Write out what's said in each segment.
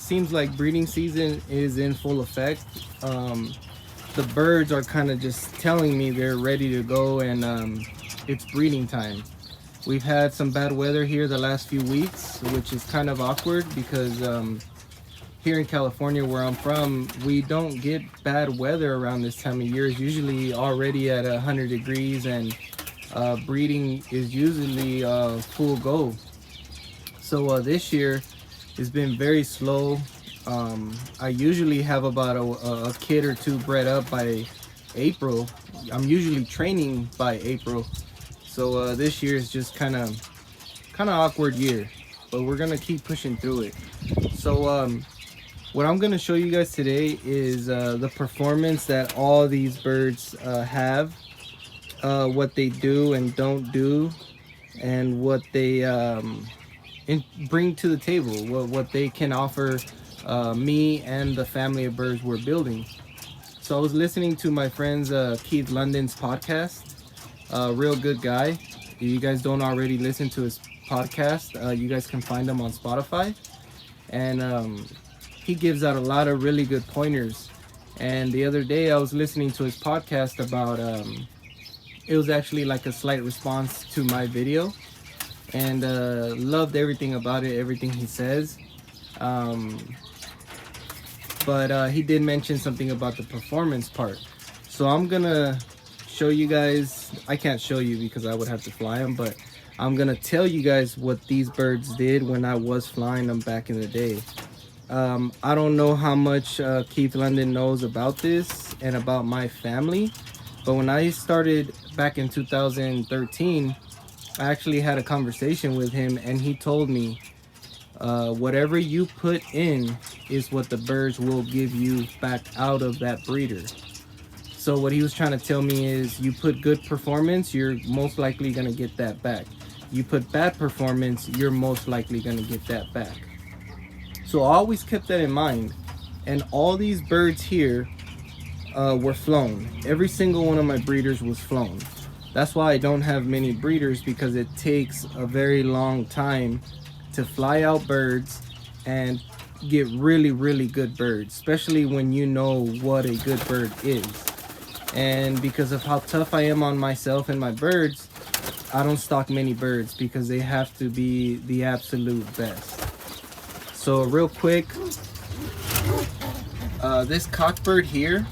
seems like breeding season is in full effect. The birds are kind of just telling me they're ready to go, and it's breeding time. We've had some bad weather here the last few weeks, which is kind of awkward because here in California, where I'm from, we don't get bad weather around this time of year. It's usually already at 100 degrees, and breeding is usually full go. So this year it's been very slow. I usually have about a kid or two bred up by April. I'm usually training by April. So this year is just kind of awkward year, but we're gonna keep pushing through it. So what I'm gonna show you guys today is the performance that all these birds have, what they do and don't do, and what they bring to the table, what they can offer me and the family of birds we're building. So I was listening to my friend's Keith London's podcast. Real good guy. If you guys don't already listen to his podcast, you guys can find him on Spotify, and he gives out a lot of really good pointers. And the other day I was listening to his podcast about it was actually like a slight response to my video, and loved everything about it, everything he says. But he did mention something about the performance part. So I'm gonna show you guys. I can't show you because I would have to fly them, but I'm gonna tell you guys what these birds did when I was flying them back in the day. I don't know how much Keith London knows about this and about my family, but when I started back in 2013, I actually had a conversation with him, and he told me whatever you put in is what the birds will give you back out of that breeder. So what he was trying to tell me is, you put good performance, you're most likely going to get that back. You put bad performance, you're most likely going to get that back. So I always kept that in mind. And all these birds here were flown. Every single one of my breeders was flown. That's why I don't have many breeders, because it takes a very long time to fly out birds and get really, really good birds, especially when you know what a good bird is. And because of how tough I am on myself and my birds, I don't stock many birds because they have to be the absolute best. So real quick, this cockbird here,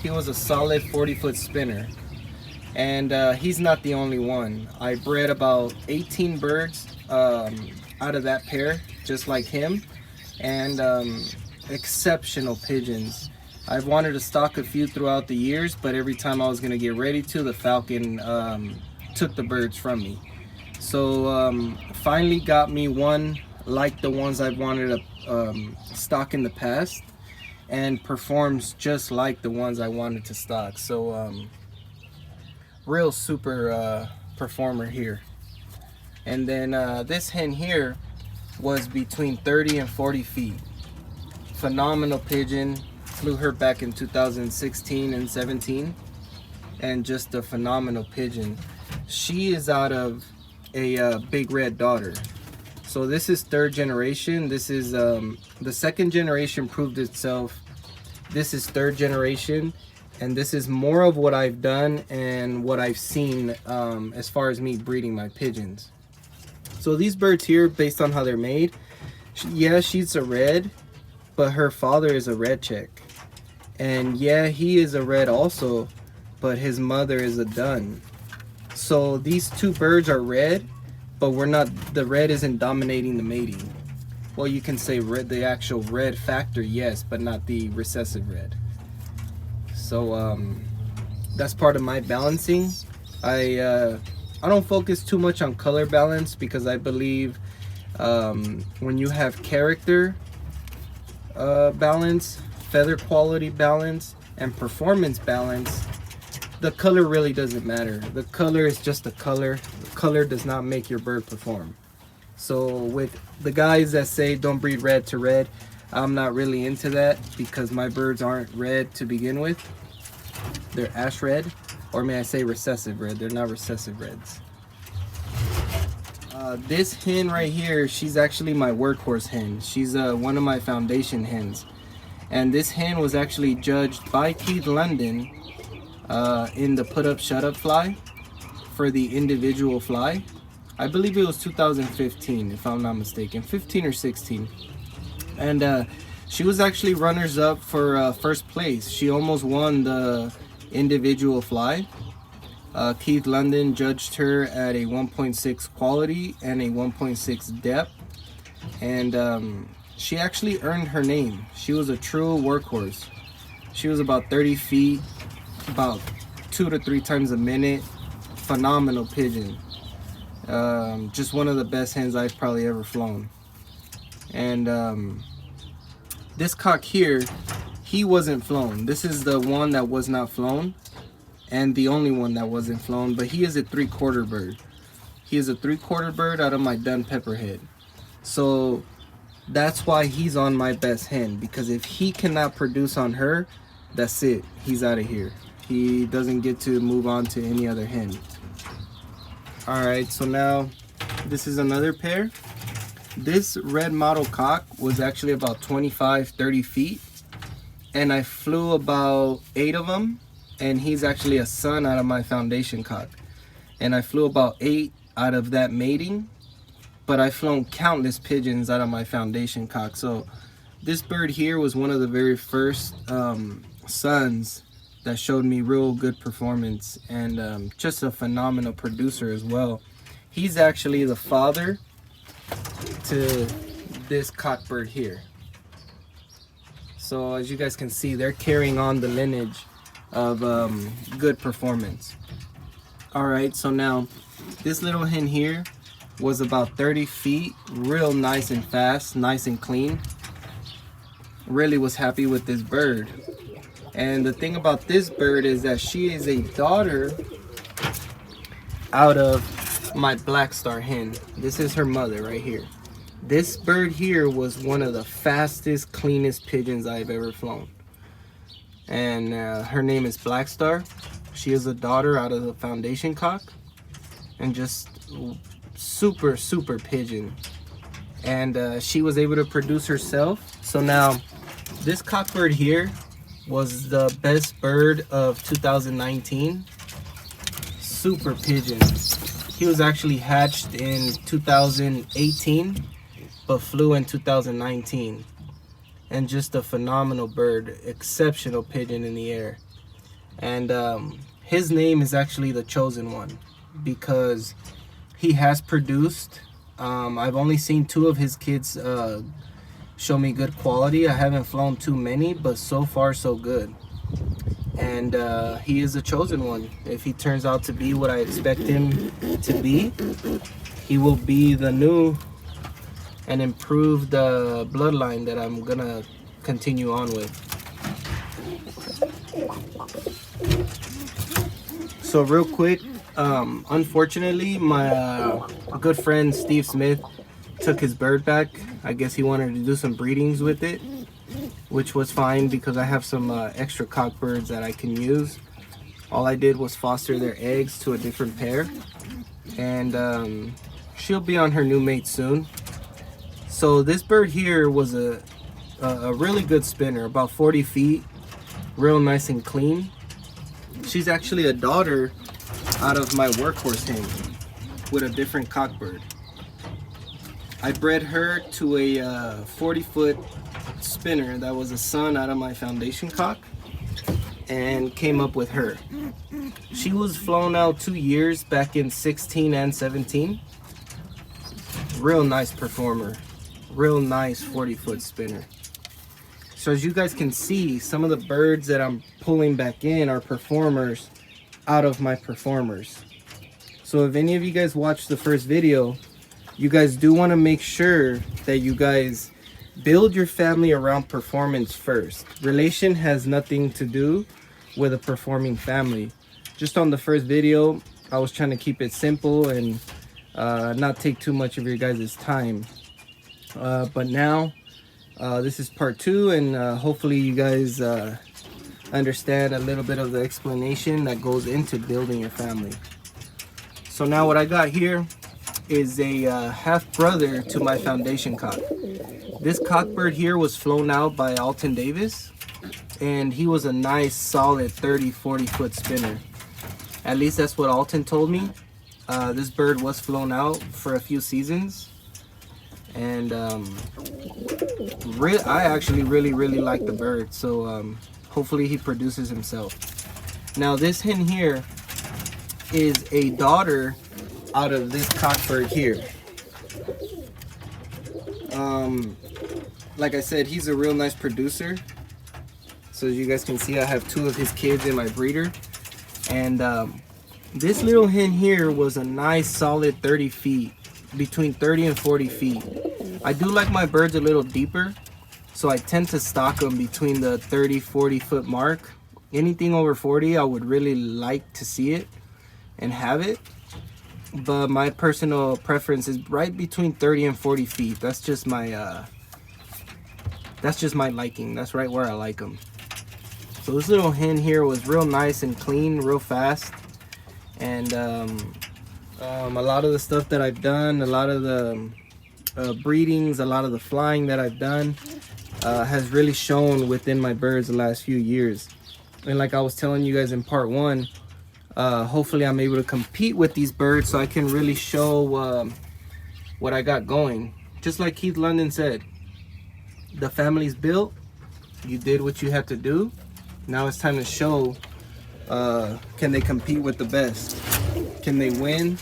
he was a solid 40-foot spinner. And he's not the only one. I bred about 18 birds out of that pair, just like him, and exceptional pigeons. I've wanted to stock a few throughout the years, but every time I was going to get ready to, the falcon took the birds from me. So finally got me one like the ones I've wanted to stock in the past, and performs just like the ones I wanted to stock. So real super performer here. And then this hen here was between 30 and 40 feet. Phenomenal pigeon. Flew her back in 2016 and 17, and just a phenomenal pigeon. She is out of a big red daughter. So this is third generation. This is the second generation proved itself. This is third generation, and this is more of what I've done and what I've seen as far as me breeding my pigeons. So these birds here, based on how they're made, yeah, she's a red, but her father is a red chick. And yeah, he is a red also, but his mother is a dun. So these two birds are red, but the red isn't dominating the mating. Well, you can say red, the actual red factor, yes, but not the recessive red. So that's part of my balancing. I don't focus too much on color balance, because I believe when you have character balance, feather quality balance, and performance balance, the color really doesn't matter. The color is just a color. The color does not make your bird perform. So with the guys that say don't breed red to red, I'm not really into that, because my birds aren't red to begin with. They're ash red, or may I say recessive red. They're not recessive reds. This hen right here, she's actually my workhorse hen. She's one of my foundation hens. And this hen was actually judged by Keith London in the put up shut up fly for the individual fly. I believe it was 2015 if I'm not mistaken, 15 or 16. And she was actually runners up for first place. She almost won the individual fly. Keith London judged her at a 1.6 quality and a 1.6 depth, and she actually earned her name. She was a true workhorse. She was about 30 feet, about 2 to 3 times a minute. Phenomenal pigeon. Just one of the best hens I've probably ever flown. And this cock here, he wasn't flown. This is the one that was not flown, and the only one that wasn't flown, but he is a 3/4 bird. He is a 3/4 bird out of my dun pepperhead. So that's why he's on my best hen, because if he cannot produce on her, that's it. He's out of here. He doesn't get to move on to any other hen. Alright, so now this is another pair. This red model cock was actually about 25-30 feet, and I flew about 8 of them, and he's actually a son out of my foundation cock, and I flew about 8 out of that mating, but I've flown countless pigeons out of my foundation cock. So this bird here was one of the very first sons that showed me real good performance, and just a phenomenal producer as well. He's actually the father to this cock bird here. So as you guys can see, they're carrying on the lineage of good performance. Alright, so now this little hen here was about 30 feet, real nice and fast, nice and clean. Really was happy with this bird. And the thing about this bird is that she is a daughter out of my black star hen. This is her mother right here. This bird here was one of the fastest, cleanest pigeons I've ever flown. And her name is Black Star. She is a daughter out of the foundation cock, and just super pigeon. And she was able to produce herself. So now this cock bird here was the best bird of 2019. Super pigeon. He was actually hatched in 2018 but flew in 2019, and just a phenomenal bird, exceptional pigeon in the air. And his name is actually the chosen one, because he has produced. I've only seen 2 of his kids show me good quality. I haven't flown too many, but so far so good. And he is a chosen one. If he turns out to be what I expect him to be, he will be the new and improved bloodline that I'm gonna continue on with. So real quick, unfortunately my good friend Steve Smith took his bird back. I guess he wanted to do some breedings with it, which was fine because I have some extra cock birds that I can use. All I did was foster their eggs to a different pair, and she'll be on her new mate soon. So this bird here was a really good spinner, about 40 feet, real nice and clean. She's actually a daughter out of my workhorse hen with a different cock bird. I bred her to a 40-foot spinner that was a son out of my foundation cock, and came up with her. She was flown out 2 years, back in 16 and 17. Real nice performer, real nice 40-foot spinner. So as you guys can see, some of the birds that I'm pulling back in are performers out of my performers. So if any of you guys watched the first video, you guys do want to make sure that you guys build your family around performance first. Relation has nothing to do with a performing family. Just on the first video, I was trying to keep it simple and not take too much of your guys' time. But now, this is part 2, and hopefully you guys understand a little bit of the explanation that goes into building your family. So now what I got here is a half brother to my foundation cock. This cockbird here was flown out by Alton Davis, and he was a nice solid 30-40 foot spinner. At least that's what Alton told me. This bird was flown out for a few seasons, and I actually really like the bird, so hopefully he produces himself. Now this hen here is a daughter out of this cockbird here. Like I said, he's a real nice producer. So as you guys can see, I have 2 of his kids in my breeder. And this little hen here was a nice solid 30 feet, between 30 and 40 feet. I do like my birds a little deeper, so I tend to stock them between the 30-40 foot mark. Anything over 40, I would really like to see it and have it. But my personal preference is right between 30 and 40 feet. That's just my liking. That's right where I like them. So this little hen here was real nice and clean, real fast. And a lot of the stuff that I've done, a lot of the breedings, a lot of the flying that I've done has really shown within my birds the last few years. And like I was telling you guys in part 1, hopefully I'm able to compete with these birds so I can really show what I got going. Just like Keith London said, the family's built, you did what you had to do. Now it's time to show, can they compete with the best? Can they win?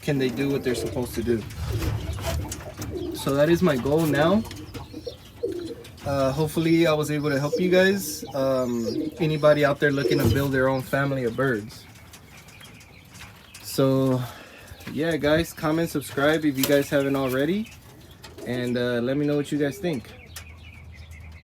Can they do what they're supposed to do? So that is my goal now. Hopefully I was able to help you guys. Anybody out there looking to build their own family of birds. So yeah guys, comment, subscribe if you guys haven't already, and let me know what you guys think.